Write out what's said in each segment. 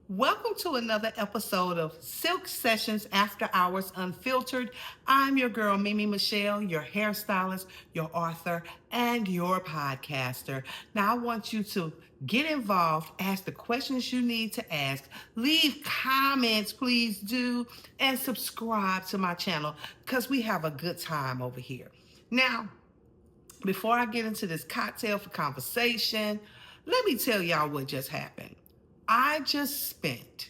Welcome to another episode of Silk Sessions After Hours Unfiltered. I'm your girl, Michelle, your hairstylist, your author, and your podcaster. Now, I want you to get involved, ask the questions you need to ask, leave comments, please do, and subscribe to my channel because we have a good time over here. Now, before I get into this cocktail for conversation, let me tell y'all what just happened. I just spent,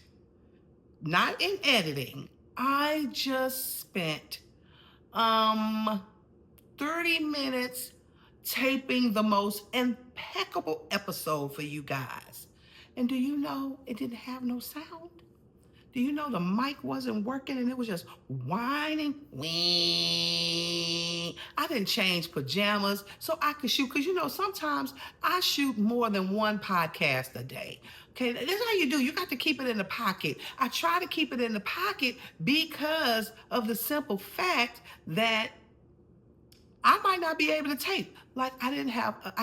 not in editing, I just spent um 30 minutes taping the most impeccable episode for you guys. And do you know it didn't have no sound? Do you know the mic wasn't working and it was just whining? Wee. I didn't change pajamas so I could shoot because sometimes I shoot more than one podcast a day. Okay, this is how you do. You got to keep it in the pocket. I try to keep it in the pocket because of the simple fact that I might not be able to tape. Like I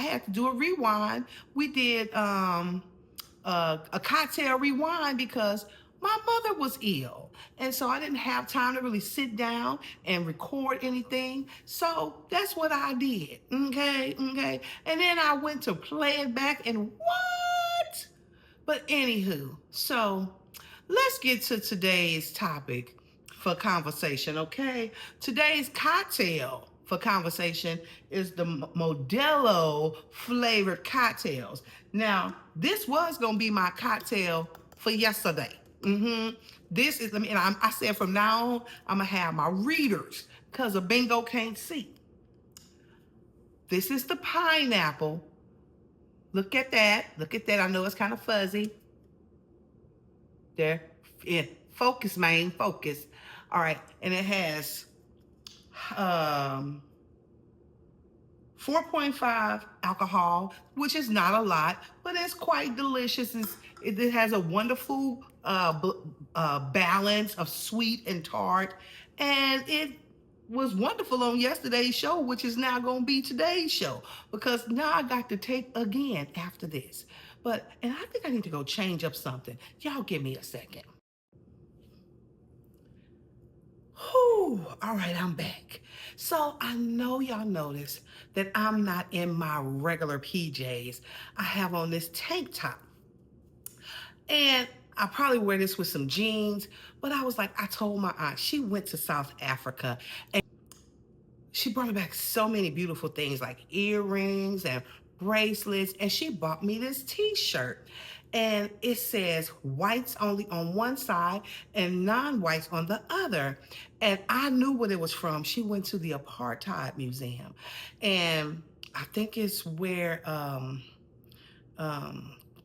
had to do a rewind. We did a cocktail rewind because my mother was ill. And so I didn't have time to really sit down and record anything. So that's what I did. Okay. And then I went to play it back and what? But anywho, so let's get to today's topic for conversation, okay? Today's cocktail for conversation is the Modelo flavored cocktails. Now, this was gonna be my cocktail for yesterday. This is, I said from now on, I'm gonna have my readers because a bingo can't see. This is the pineapple. Look at that. Look at that. I know it's kind of fuzzy. There. Yeah. Focus, man. Focus. All right. And it has 4.5 alcohol, which is not a lot, but it's quite delicious. It has a wonderful balance of sweet and tart. And it was wonderful on yesterday's show, which is now going to be today's show, because now I got to tape again after this. And I think I need to go change up something. Y'all give me a second. Whew, all right, I'm back. So I know y'all noticed that I'm not in my regular PJs. I have on this tank top. And I probably wear this with some jeans, but I was like, I told my aunt, she went to South Africa and she brought me back so many beautiful things like earrings and bracelets, and she bought me this t-shirt. And it says whites only on one side and non-whites on the other. And I knew what it was from. She went to the Apartheid Museum. And I think it's where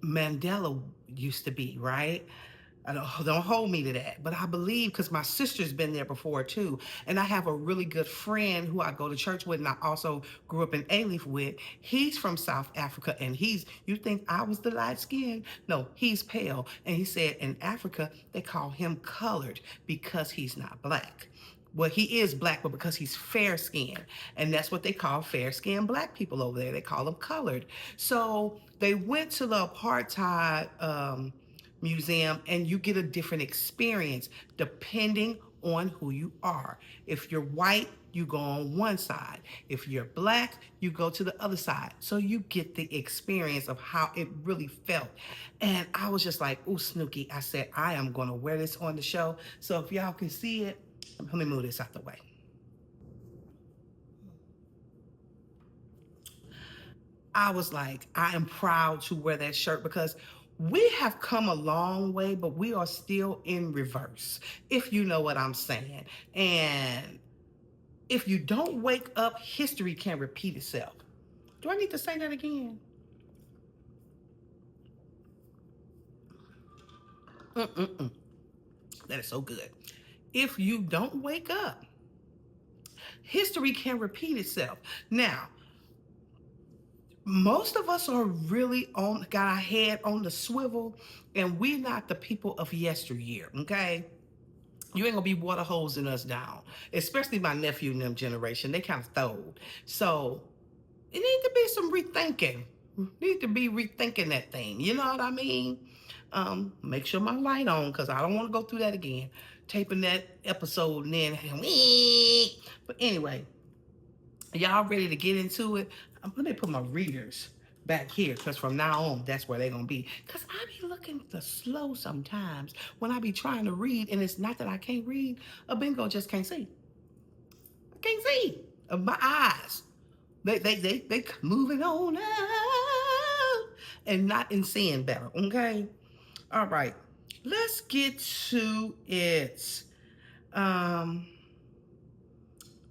Mandela used to be, right? Don't hold me to that, but I believe because my sister's been there before too, and I have a really good friend who I go to church with, and I also grew up in Alief with. He's from South Africa, and you think I was the light skin? No, he's pale, and he said in Africa they call him colored because he's not black. Well, he is black, but because he's fair skinned. And that's what they call fair skinned black people over there. They call them colored. So they went to the apartheid museum, and you get a different experience depending on who you are. If you're white, you go on one side. If you're black, you go to the other side. So you get the experience of how it really felt. And I was just like, ooh, Snooky. I said, I am going to wear this on the show. So if y'all can see it, let me move this out the way. I was like, I am proud to wear that shirt because we have come a long way, but we are still in reverse, if you know what I'm saying. And if you don't wake up, history can repeat itself. Do I need to say that again? That is so good. If you don't wake up, history can repeat itself. Now, most of us are really got our head on the swivel, and we're not the people of yesteryear, okay? You ain't gonna be water hosing us down, especially my nephew and them generation. They kind of throwed. So it need to be some rethinking. Need to be rethinking that thing. You know what I mean? Make sure my light on because I don't want to go through that again. Taping that episode and then, but anyway, y'all ready to get into it? Let me put my readers back here because from now on, that's where they're going to be. Because I be looking slow sometimes when I be trying to read, and it's not that I can't read. A bingo just can't see. I can't see. My eyes, they moving on up and not in seeing better, okay? All right, let's get to it.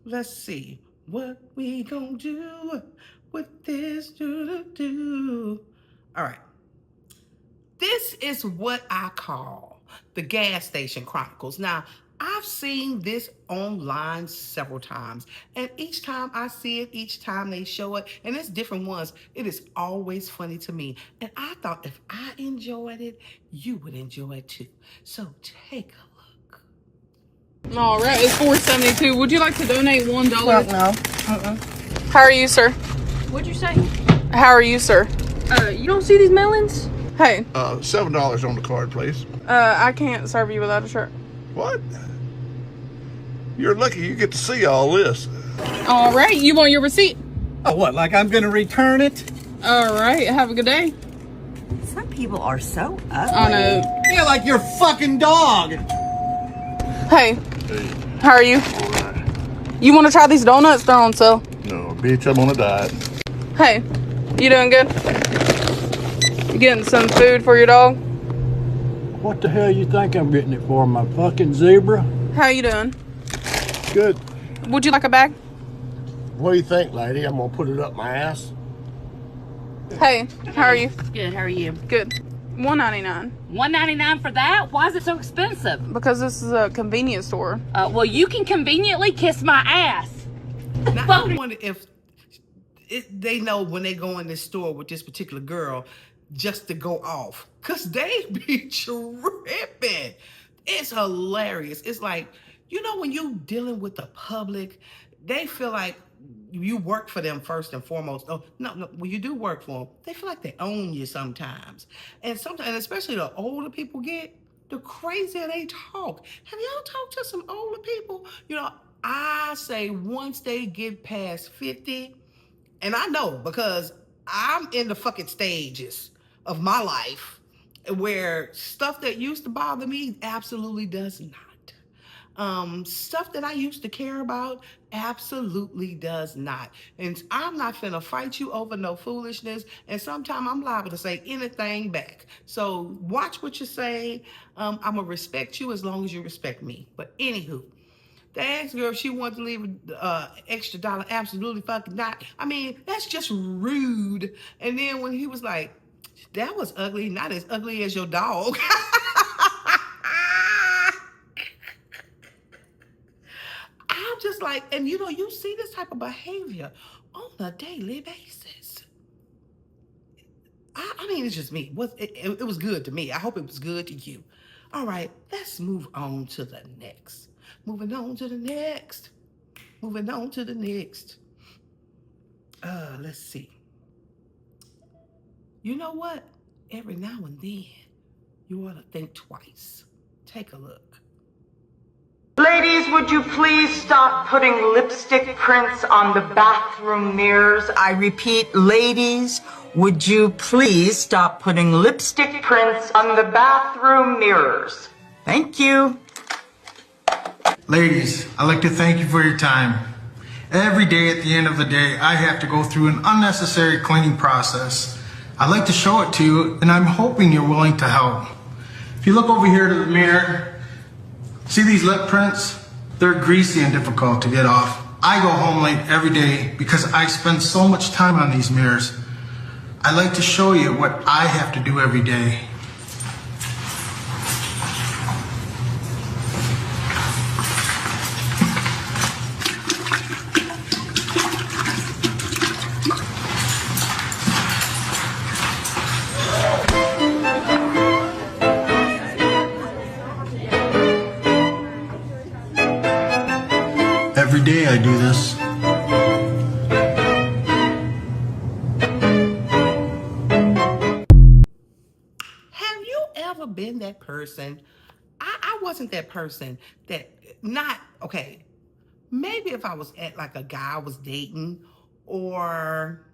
Let's see what we gonna do with this. All right. This is what I call the gas station chronicles. Now, I've seen this online several times, and each time I see it, each time they show it, and it's different ones, it is always funny to me. And I thought if I enjoyed it, you would enjoy it too. So take a look. All right, it's $4.72. Would you like to donate $1? No. How are you, sir? What'd you say? How are you, sir? You don't see these melons? Hey. $7 on the card, please. I can't serve you without a shirt. What? You're lucky you get to see all this. All right, you want your receipt? Oh, what, like I'm gonna return it? All right, have a good day. Some people are so ugly. I know. Yeah, like your fucking dog. Hey, how are you? All right. You want to try these donuts? They're on sale. No, bitch, I'm on a diet. Hey, you doing good? You getting some food for your dog? What the hell you think I'm getting it for, my fucking zebra? How you doing? Good. Would you like a bag? What do you think, lady? I'm gonna put it up my ass. Hey, how are you? Good. How are you? Good. $1.99. $1.99 for that? Why is it so expensive? Because this is a convenience store. Well, you can conveniently kiss my ass. Now, I wonder if they know when they go in this store with this particular girl just to go off. Because they be tripping. It's hilarious. It's like, you know, when you dealing with the public, they feel like you work for them first and foremost. Oh, no, when you do work for them, they feel like they own you sometimes. And sometimes, and especially the older people get, the crazier they talk. Have y'all talked to some older people? You know, I say once they get past 50, and I know because I'm in the fucking stages of my life where stuff that used to bother me absolutely does not. Stuff that I used to care about absolutely does not. And I'm not finna fight you over no foolishness. And sometimes I'm liable to say anything back. So watch what you say. I'm gonna respect you as long as you respect me. But anywho, the ex girl, she wanted to leave extra dollar, absolutely fucking not. I mean, that's just rude. And then when he was like, that was ugly, not as ugly as your dog. I'm just like, and you know, you see this type of behavior on a daily basis. I mean, it's just me. It was good to me. I hope it was good to you. All right, let's move on to the next. Moving on to the next. Moving on to the next. Let's see. You know what? Every now and then, you ought to think twice. Take a look. Ladies, would you please stop putting lipstick prints on the bathroom mirrors? I repeat, ladies, would you please stop putting lipstick prints on the bathroom mirrors? Thank you. Ladies, I'd like to thank you for your time. Every day at the end of the day, I have to go through an unnecessary cleaning process. I'd like to show it to you, and I'm hoping you're willing to help. If you look over here to the mirror, see these lip prints? They're greasy and difficult to get off. I go home late every day because I spend so much time on these mirrors. I'd like to show you what I have to do every day. Every day I do this. Have you ever been that person. I wasn't that person that, not, okay, maybe if I was at like a guy I was dating or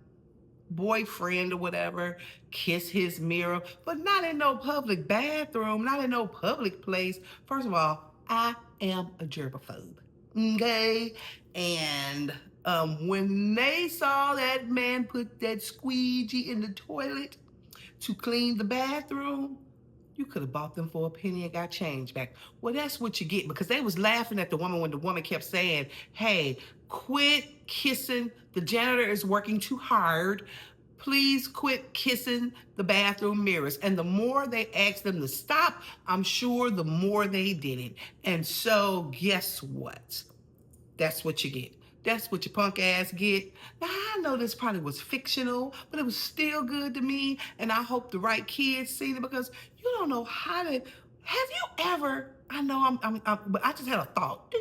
boyfriend or whatever, kiss his mirror, but not in no public bathroom, not in no public place. First of all, I am a germaphobe, okay? And when they saw that man put that squeegee in the toilet to clean the bathroom, you could have bought them for a penny and got change back. Well, that's what you get, because they was laughing at the woman when the woman kept saying, hey, quit kissing, the janitor is working too hard. Please quit kissing the bathroom mirrors. And the more they asked them to stop, I'm sure the more they did it. And so guess what? That's what you get. That's what your punk ass get. Now, I know this probably was fictional, but it was still good to me, and I hope the right kids seen it, because you don't know how to. Have you ever? I know but I just had a thought. You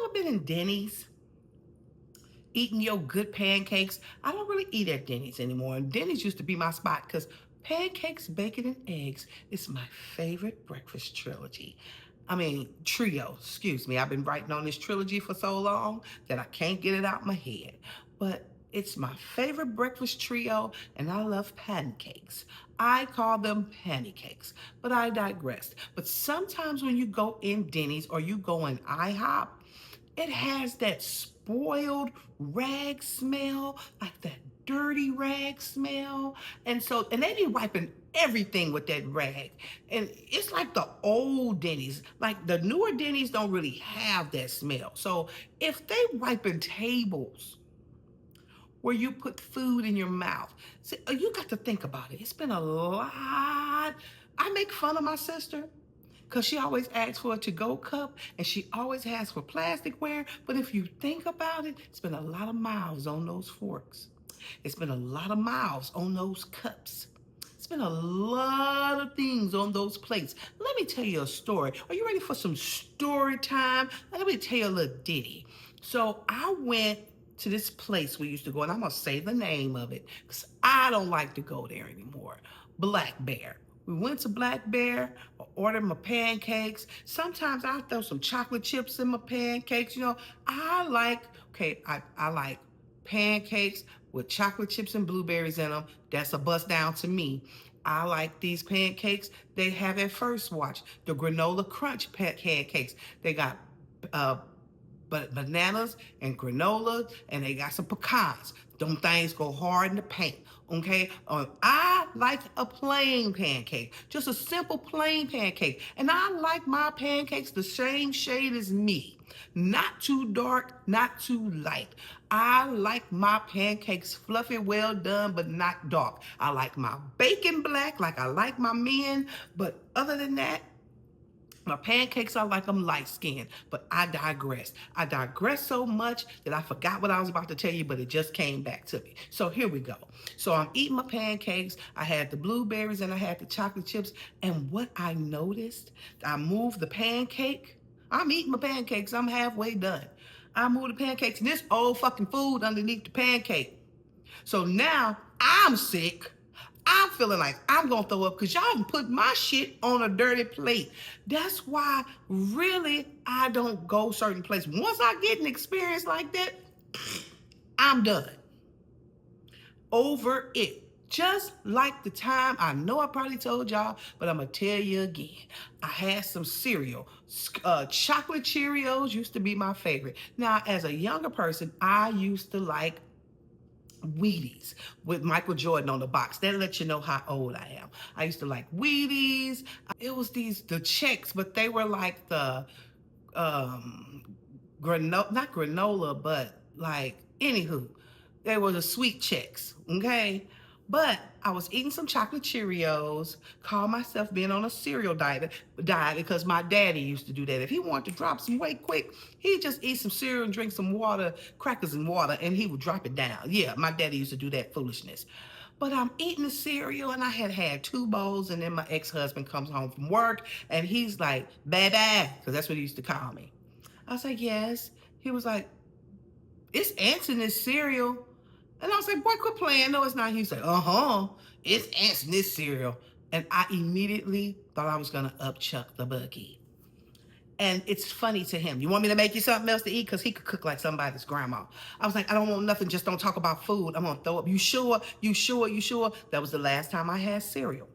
ever been in Denny's? Eating your good pancakes? I don't really eat at Denny's anymore. And Denny's used to be my spot, because pancakes, bacon, and eggs is my favorite breakfast trio, excuse me. I've been writing on this trilogy for so long that I can't get it out my head. But it's my favorite breakfast trio, and I love pancakes. I call them pancakes, but I digress. But sometimes when you go in Denny's or you go in IHOP, it has that spoiled rag smell, like that dirty rag smell. And they be wiping everything with that rag. And it's like the old Denny's. Like the newer Denny's don't really have that smell. So if they wiping tables where you put food in your mouth, see, you got to think about it. It's been a lot. I make fun of my sister, because she always asks for a to-go cup, and she always asks for plasticware. But if you think about it, it's been a lot of miles on those forks. It's been a lot of miles on those cups. It's been a lot of things on those plates. Let me tell you a story. Are you ready for some story time? Let me tell you a little ditty. So I went to this place we used to go, and I'm going to say the name of it, because I don't like to go there anymore. Black Bear. We went to Black Bear, ordered my pancakes. Sometimes I throw some chocolate chips in my pancakes. You know, I like pancakes with chocolate chips and blueberries in them. That's a bust down to me. I like these pancakes they have at First Watch, the granola crunch pancakes. They got bananas and granola, and they got some pecans. Them things go hard in the paint, okay? I like a plain pancake, just a simple plain pancake. And I like my pancakes the same shade as me. Not too dark, not too light. I like my pancakes fluffy, well done, but not dark. I like my bacon black, like I like my men, but other than that, my pancakes, I like them light-skinned, but I digress. I digress so much that I forgot what I was about to tell you, but it just came back to me. So here we go. So I'm eating my pancakes. I had the blueberries and I had the chocolate chips. And what I noticed, I moved the pancake. I'm eating my pancakes. I'm halfway done. I moved the pancakes and this old fucking food underneath the pancake. So now I'm sick. I'm feeling like I'm gonna throw up because y'all done put my shit on a dirty plate. That's why really I don't go certain places. Once I get an experience like that, I'm done. Over it. Just like the time, I know I probably told y'all, but I'm gonna tell you again. I had some cereal. Chocolate Cheerios used to be my favorite. Now, as a younger person, I used to like Wheaties with Michael Jordan on the box. That lets you know how old I am. I used to like Wheaties. It was the Chex, but they were like the granola, not granola, but like, anywho, they were the sweet Chex, okay? But I was eating some chocolate Cheerios, called myself being on a cereal diet because my daddy used to do that. If he wanted to drop some weight quick, he'd just eat some cereal and drink some water, crackers and water, and he would drop it down. Yeah, my daddy used to do that foolishness. But I'm eating the cereal, and I had 2 bowls, and then my ex-husband comes home from work, and he's like, baby, because that's what he used to call me. I was like, yes. He was like, it's ants in this cereal. And I was like, boy, quit playing. No, it's not. He was like, it's ants in this cereal. And I immediately thought I was gonna upchuck the buggy. And it's funny to him. You want me to make you something else to eat? Because he could cook like somebody's grandma. I was like, I don't want nothing. Just don't talk about food. I'm going to throw up. You sure? You sure? You sure? That was the last time I had cereal.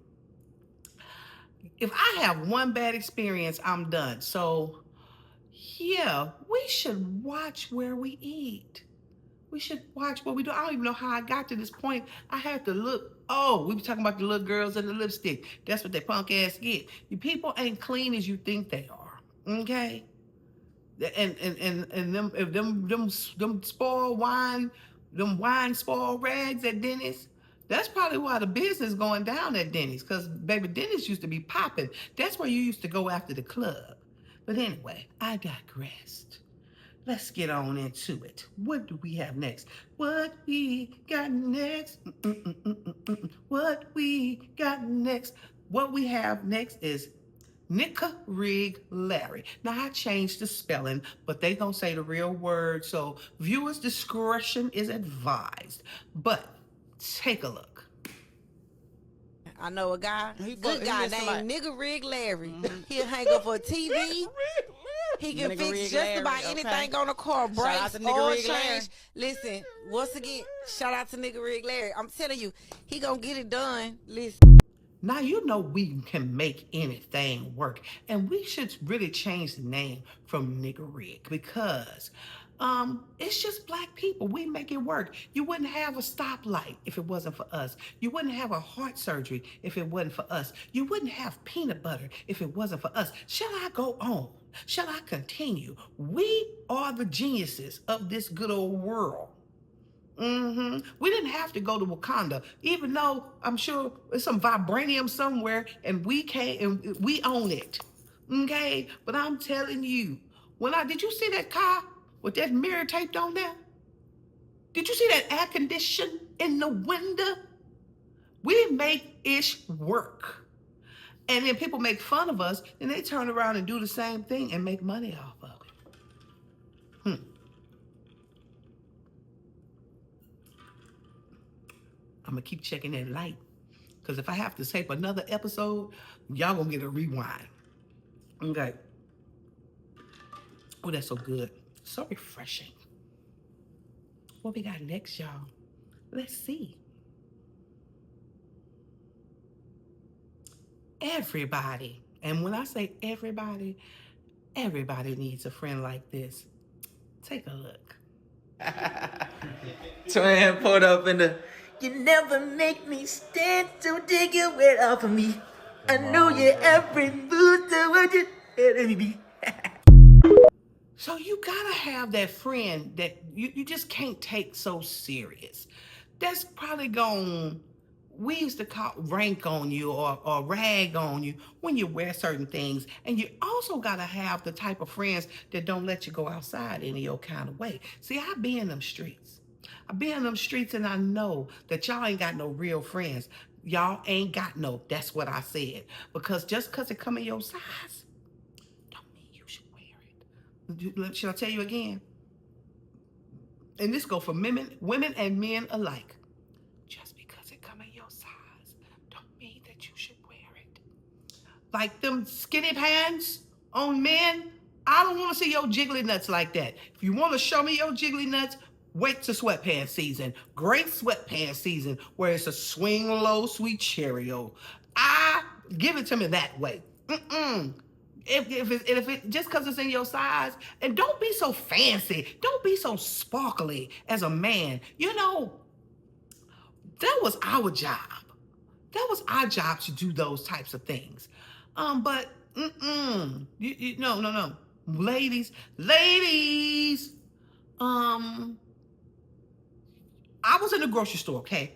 If I have one bad experience, I'm done. So, yeah, we should watch where we eat. We should watch what we do. I don't even know how I got to this point. I had to look. Oh, we were talking about the little girls and the lipstick. That's what they punk ass get. You people ain't clean as you think they are. Okay? And them spoiled wine, them wine spoiled rags at Denny's. That's probably why the business going down at Denny's, because baby Denny's used to be popping. That's where you used to go after the club. But anyway, I digressed. Let's get on into it. What do we have next? What we got next? What we got next? What we have next is Larry. Now I changed the spelling, but they gonna say the real word, so viewers' discretion is advised. But take a look. I know a guy, good guy named Nigga Rig Larry. He'll hang up for a TV. He can fix just about anything on a car, brakes, oil change. Listen, once again, shout out to Nigga Rig Larry. I'm telling you, he gonna get it done. Listen. Now you know we can make anything work, and we should really change the name from Nigga Rig because it's just black people. We make it work. You wouldn't have a stoplight if it wasn't for us. You wouldn't have a heart surgery if it wasn't for us. You wouldn't have peanut butter if it wasn't for us. Shall I go on? Shall I continue? We are the geniuses of this good old world. We didn't have to go to Wakanda, even though I'm sure there's some vibranium somewhere and we can't, and we own it. Okay? But I'm telling you, did you see that car with that mirror taped on there? Did you see that air condition in the window? We make ish work. And then people make fun of us, and they turn around and do the same thing and make money off of it. I'm gonna keep checking that light, because if I have to tape another episode, y'all gonna get a rewind. Okay. Oh, that's so good. So refreshing. What we got next, y'all? Let's see. Everybody, and when I say everybody, everybody needs a friend like this. Take a look. Twin pulled up in the. You never make me stand, so take your weight off of me. I know you every move, so what you telling me. So you gotta have that friend that you just can't take so serious. That's probably we used to call rank on you or rag on you when you wear certain things. And you also gotta have the type of friends that don't let you go outside any old kind of way. See, I be in them streets. I be in them streets and I know that y'all ain't got no real friends. Y'all ain't got no, that's what I said. Because just because it come in your size, don't mean you should wear it. Should I tell you again? And this go for women and men alike. Just because it come in your size, don't mean that you should wear it. Like them skinny pants on men, I don't want to see your jiggly nuts like that. If you want to show me your jiggly nuts, wait to sweatpants season. Great sweatpants season where it's a swing low sweet Cheerio. Give it to me that way. If it just because it's in your size, and don't be so fancy, don't be so sparkly as a man. You know, that was our job. That was our job to do those types of things. But no, ladies. I was in the grocery store, okay?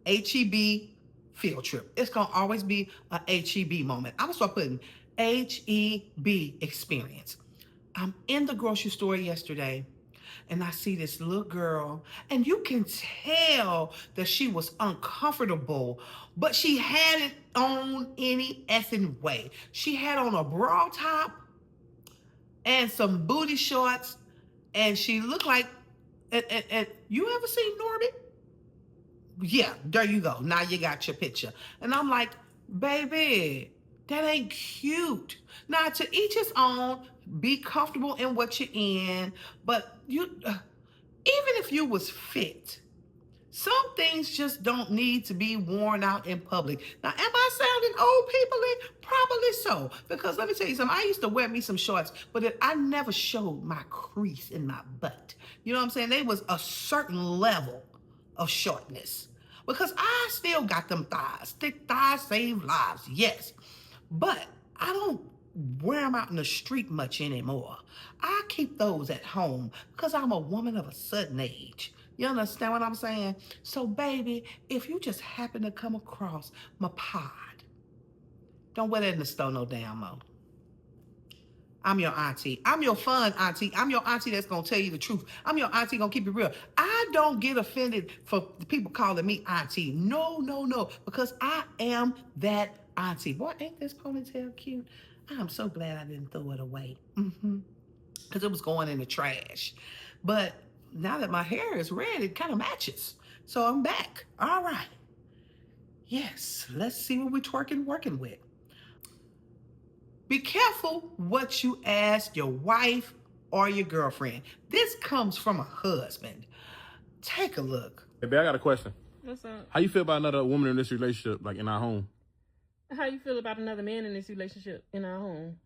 H-E-B field trip. It's gonna always be a H-E-B moment. I'm gonna start putting H-E-B experience. I'm in the grocery store yesterday and I see this little girl, and you can tell that she was uncomfortable, but she had it on any effing way. She had on a bra top and some booty shorts, and she looked like, and you ever seen Norbit? Yeah, there you go. Now you got your picture. And I'm like, Baby, that ain't cute. Now, to each his own, be comfortable in what you're in, but even if you was fit, some things just don't need to be worn out in public. Now, am I sounding old people? Probably so. Because let me tell you something. I used to wear me some shorts, but I never showed my crease in my butt. You know what I'm saying? There was a certain level of shortness. Because I still got them thighs. Thick thighs save lives, yes. But I don't wear them out in the street much anymore. I keep those at home because I'm a woman of a certain age. You understand what I'm saying? So, baby, if you just happen to come across my pod, don't wear that in the store no damn more. I'm your auntie. I'm your fun auntie. I'm your auntie that's going to tell you the truth. I'm your auntie going to keep it real. I don't get offended for people calling me auntie. No, because I am that auntie. Boy, ain't this ponytail cute? I'm so glad I didn't throw it away. Because it was going in the trash. But now that my hair is red, it kind of matches. So I'm back. All right. Yes, let's see what we're working with. Be careful what you ask your wife or your girlfriend. This comes from a husband. Take a look. Hey, babe, I got a question. What's up? How you feel about another woman in this relationship, like in our home? How you feel about another man in this relationship in our home?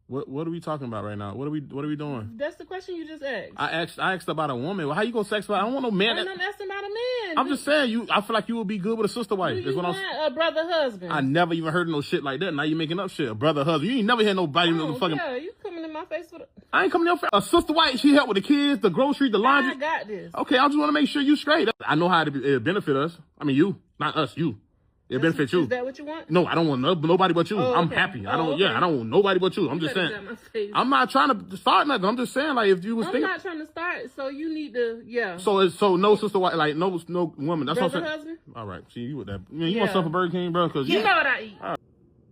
What are we talking about right now? What are we doing? That's the question you just asked. I asked about a woman. Well, how you gonna sex about? I don't want no man. I'm asking about a man. I'm just saying I feel like you would be good with a sister wife. You want a brother husband? I never even heard of no shit like that. Now you making up shit. A brother husband. You ain't never heard nobody fucking. Yeah, you coming in my face with I ain't coming in your face. A sister wife. She help with the kids, the groceries, the laundry. I got this. Okay, I just want to make sure you straight. I know how it benefit us. I mean you, not us. You. It benefits you. Is that what you want? No, I don't want nobody but you. Oh, I'm okay. happy. I Okay. don't want nobody but you. I'm just saying. I'm not trying to start nothing. I'm just saying, like, if you was I'm thinking. not trying to start, so you need to, yeah. So no sister wife, like no woman. That's brother what I'm saying. husband? All right, see you with that. You want something for Burger King, bro? Cause you know what I eat.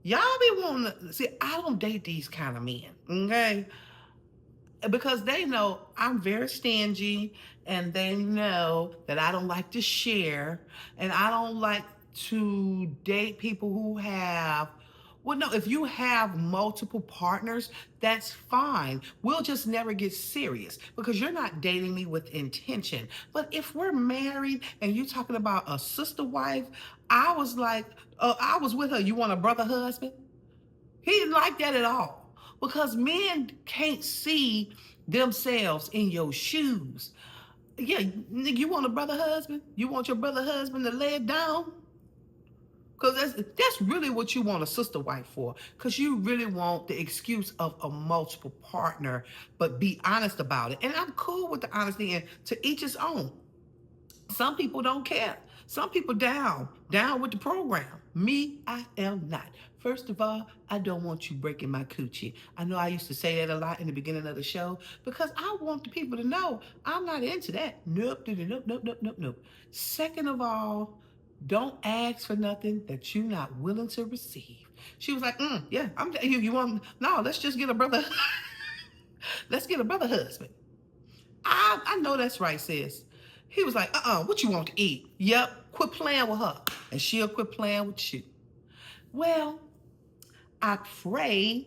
Y'all be wanting to see. I don't date these kind of men, okay? Because they know I'm very stingy, and they know that I don't like to share, and I don't like to date people who have, well, no, if you have multiple partners, that's fine. We'll just never get serious because you're not dating me with intention. But if we're married and you're talking about a sister wife, I was like, I was with her. You want a brother husband? He didn't like that at all because men can't see themselves in your shoes. Yeah, you want a brother husband? You want your brother husband to lay it down? Because that's really what you want a sister wife for. Because you really want the excuse of a multiple partner, but be honest about it. And I'm cool with the honesty, and to each his own. Some people don't care. Some people down with the program. Me, I am not. First of all, I don't want you breaking my coochie. I know I used to say that a lot in the beginning of the show because I want the people to know I'm not into that. Nope. Second of all, don't ask for nothing that you're not willing to receive. She was like, yeah, you want, no, let's just get a brother. Let's get a brother husband. I know that's right, sis. He was like, what you want to eat? Yep, quit playing with her, and she'll quit playing with you. Well, I pray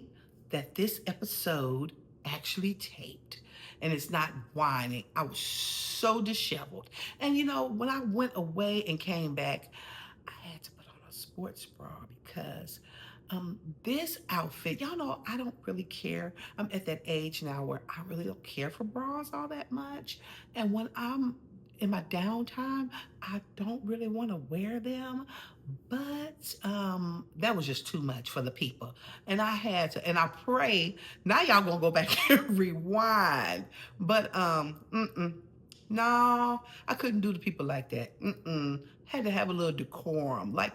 that this episode actually taped, and it's not whining. I was so disheveled. And when I went away and came back, I had to put on a sports bra because this outfit, y'all know I don't really care. I'm at that age now where I really don't care for bras all that much. And when I'm in my downtime, I don't really want to wear them. But that was just too much for the people. And I had to, and I pray, now y'all gonna go back and rewind. But no, I couldn't do the people like that. Had to have a little decorum. Like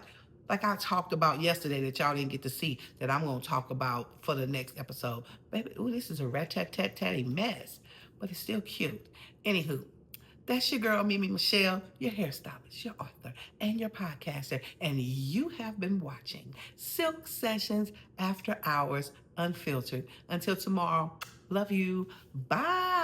I talked about yesterday that y'all didn't get to see, that I'm gonna talk about for the next episode. Baby, ooh, this is a rat-tat-tat-tatty mess, but it's still cute. Anywho, that's your girl, MeMiChelle, your hairstylist, your author, and your podcaster. And you have been watching Silk Sessions After Hours Unfiltered. Until tomorrow, love you. Bye.